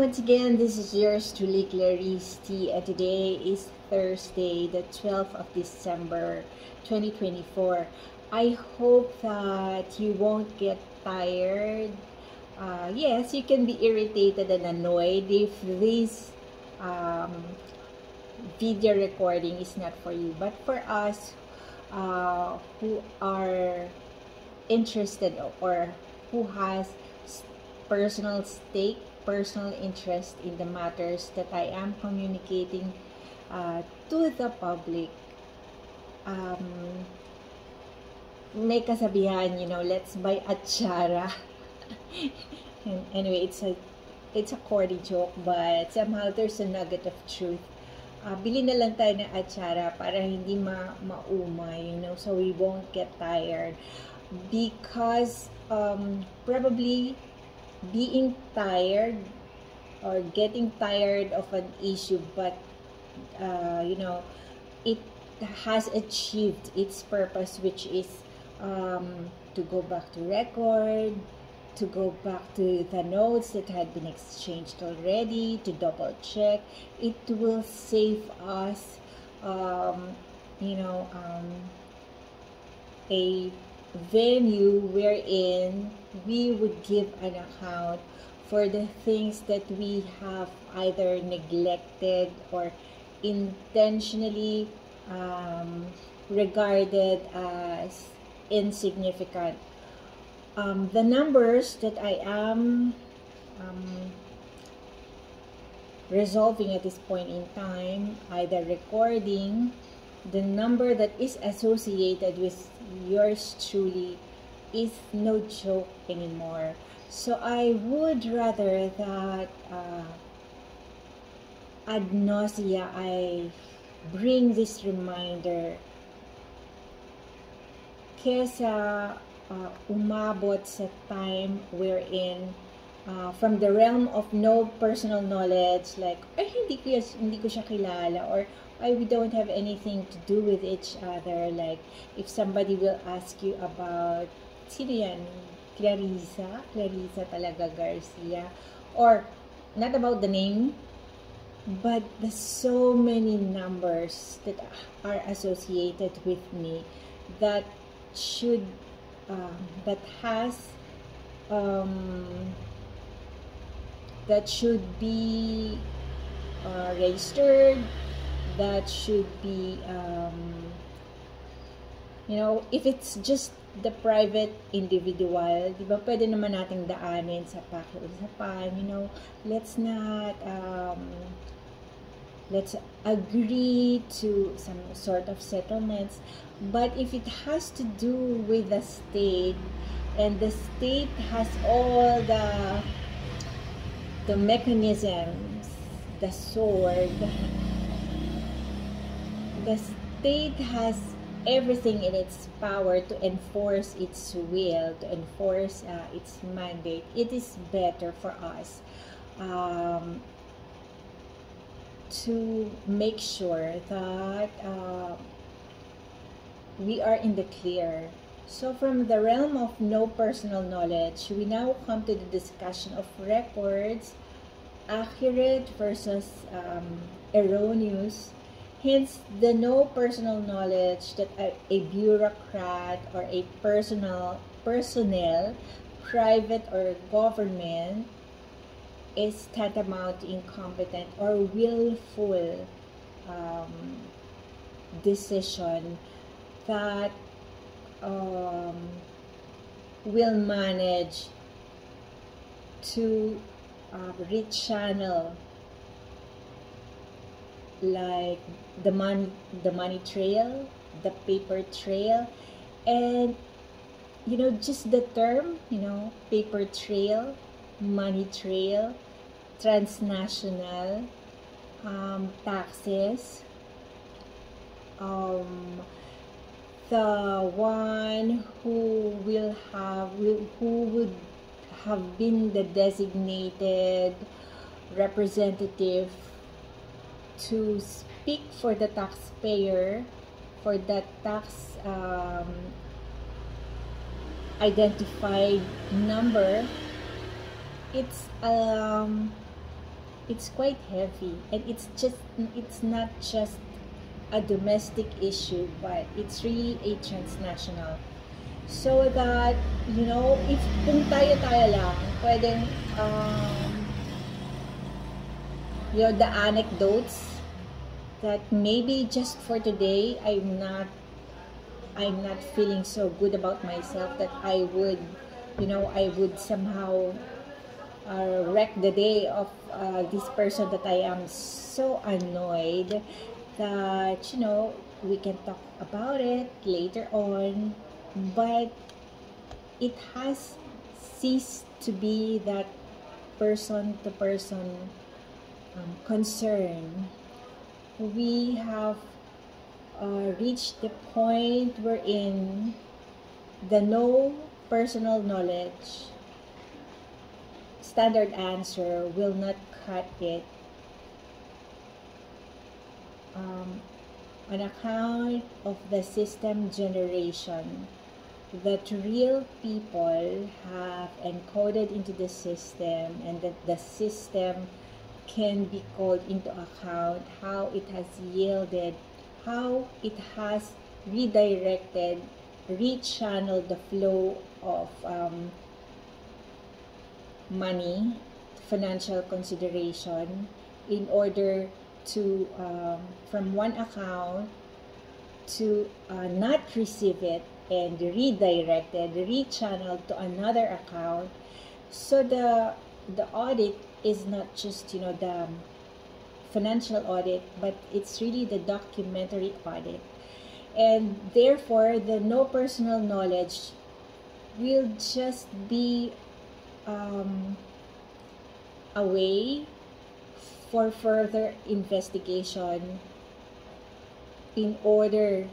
once again, this is yours truly, Clarice T, and today is Thursday, the 12th of December, 2024. I hope that you won't get tired. Yes, you can be irritated and annoyed if this um, video recording is not for you, but for us who are interested or who has personal stake, personal interest in the matters that I am communicating to the public. May kasabihan, let's buy atsara. Anyway, it's a corny joke, but somehow there's a nugget of truth. Bili na lang tayo ng atsara para hindi maumay, so we won't get tired. Because probably being tired or getting tired of an issue, but it has achieved its purpose, which is to go back to record, to go back to the notes that had been exchanged already, to double check. It will save us a venue wherein we would give an account for the things that we have either neglected or intentionally regarded as insignificant. The numbers that I am resolving at this point in time, either recording, the number that is associated with yours truly is no joke anymore. So I would rather that ad nausea I bring this reminder kesa umabot sa time wherein from the realm of no personal knowledge, like ay hindi ko siya kilala, or we don't have anything to do with each other. Like if somebody will ask you about sino yan, Clarissa talaga Garcia, or not about the name, but the so many numbers that are associated with me that should that should be registered, that should be if it's just the private individual, di ba, pwede naman nating daanin sa pakiusapan, let's not let's agree to some sort of settlements. But if it has to do with the state, and the state has all the mechanisms, the sword, the state has everything in its power to enforce its will, to enforce its mandate, it is better for us to make sure that we are in the clear. So from the realm of no personal knowledge, we now come to the discussion of records, accurate versus erroneous. Hence, the no personal knowledge that a bureaucrat or a personnel, private or government, is tantamount to incompetent or willful decision that will manage to rechannel, like the money trail, the paper trail, and just the term, paper trail, money trail, transnational, taxes, the one who would have been the designated representative to speak for the taxpayer for that tax identified number. It's it's quite heavy, and it's not just a domestic issue, but it's really a transnational. So that, if kung tayo-tayo lang, pwedeng, the anecdotes that maybe just for today, I'm not feeling so good about myself that I would somehow wreck the day of this person that I am so annoyed that, we can talk about it later on, but it has ceased to be that person to person concern. We have reached the point wherein the no personal knowledge standard answer will not cut it, on account of the system generation that real people have encoded into the system, and that the system can be called into account how it has yielded, how it has redirected, rechanneled the flow of money, financial consideration, in order to, from one account, to not receive it and redirected, rechanneled to another account. So the audit is not just, the financial audit, but it's really the documentary audit. And therefore, the no personal knowledge will just be a way for further investigation in order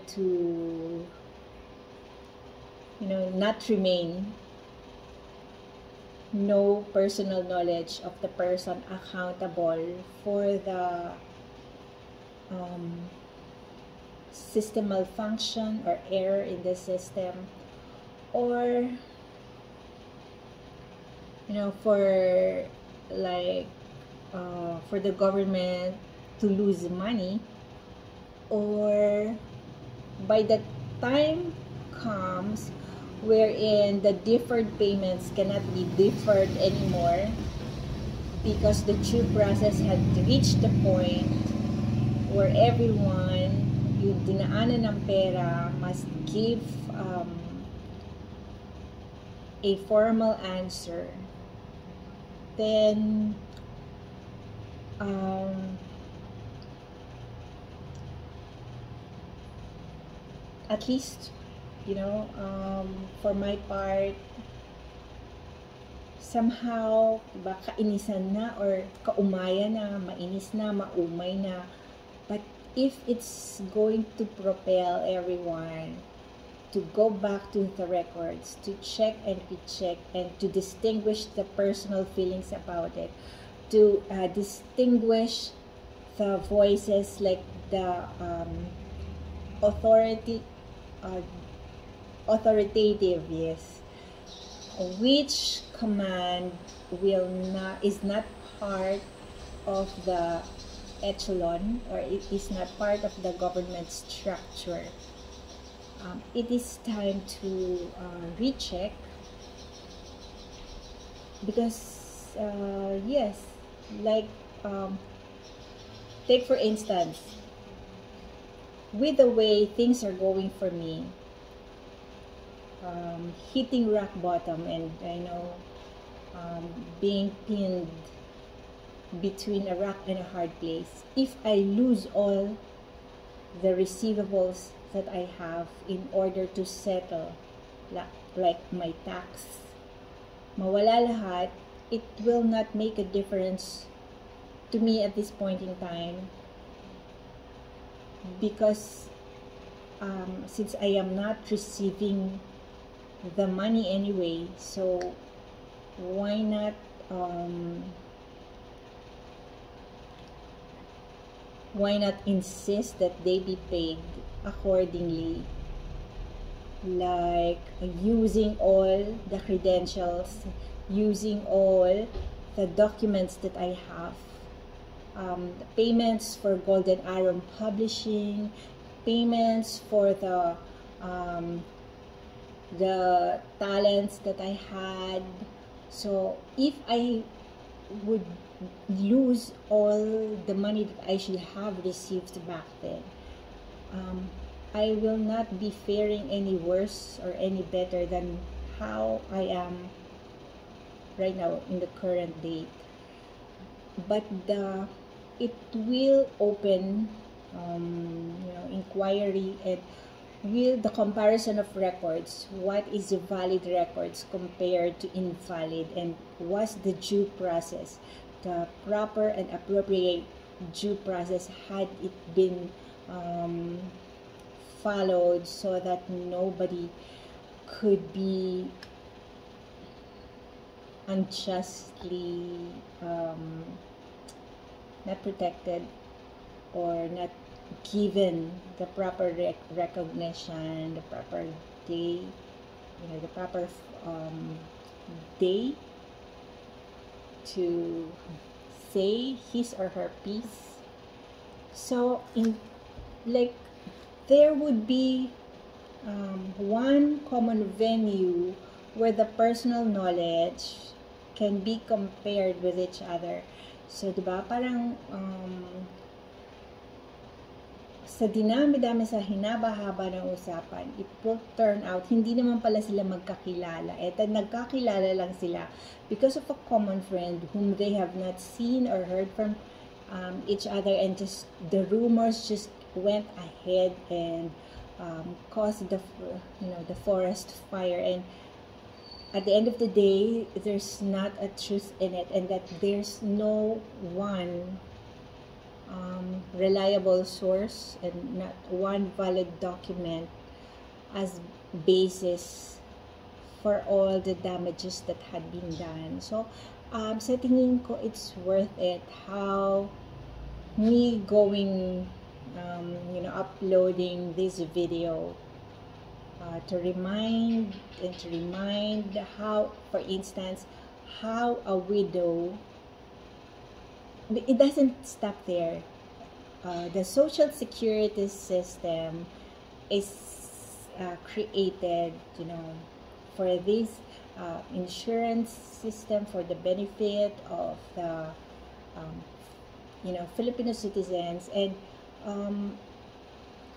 to, not remain no personal knowledge of the person accountable for the system malfunction or error in the system, or for for the government to lose money, or by the time comes wherein the deferred payments cannot be deferred anymore because the due process had reached the point where everyone, yung dinaanan ng pera, must give a formal answer. Then at least, for my part, somehow, diba, kainisan na or kaumaya na, mainis na, maumay na. But if it's going to propel everyone to go back to the records, to check and recheck, and to distinguish the personal feelings about it, to distinguish the voices, like the authoritative, yes, which command is not part of the echelon, or it is not part of the government structure. It is time to recheck, because yes, like take for instance, with the way things are going for me, hitting rock bottom, and being pinned between a rock and a hard place. If I lose all the receivables that I have in order to settle, like my tax, mawala lahat, it will not make a difference to me at this point in time, because since I am not receiving the money anyway, so why not insist that they be paid accordingly, like using all the credentials, using all the documents that I have, the payments for Golden Arrow Publishing, payments for the talents that I had. So if I would lose all the money that I should have received back then, I will not be faring any worse or any better than how I am right now in the current date. But it will open inquiry, and will the comparison of records, what is the valid records compared to invalid, and was the due process, the proper and appropriate due process, had it been followed, so that nobody could be unjustly not protected or not given the proper recognition, the proper day, the proper day to say his or her piece. So there would be one common venue where the personal knowledge can be compared with each other. So, diba, parang sa dinami-dami sa hinaba-haba ng usapan, it will turn out, hindi naman pala sila magkakilala. Nagkakilala lang sila because of a common friend whom they have not seen or heard from each other, and just the rumors just went ahead and caused the forest fire. And at the end of the day, there's not a truth in it, and that there's no one reliable source and not one valid document as basis for all the damages that had been done. So sa tingin ko, it's worth it how me going uploading this video to remind how, for instance, how a widow, it doesn't stop there. The social security system is created, for this insurance system for the benefit of the Filipino citizens. And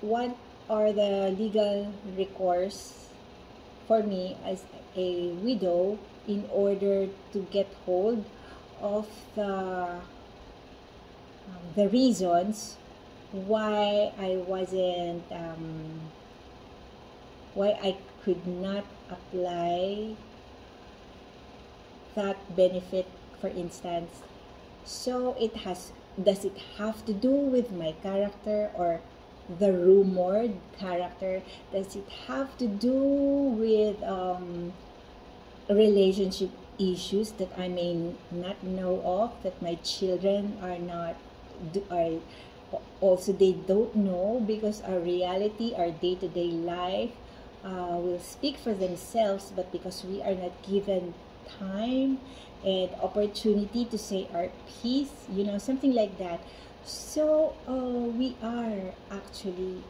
what are the legal recourse for me as a widow in order to get hold of the reasons why I wasn't why I could not apply that benefit, for instance. So does it have to do with my character or the rumored character? Does it have to do with relationship issues that I may not know of, that my children also they don't know, because our reality, our day-to-day life will speak for themselves, but because we are not given time and opportunity to say our piece, something like that. So we are actually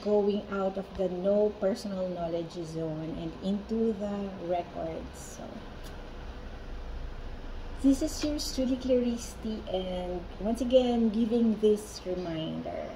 going out of the no personal knowledge zone and into the records. So this is yours truly, Clarice T, and once again giving this reminder.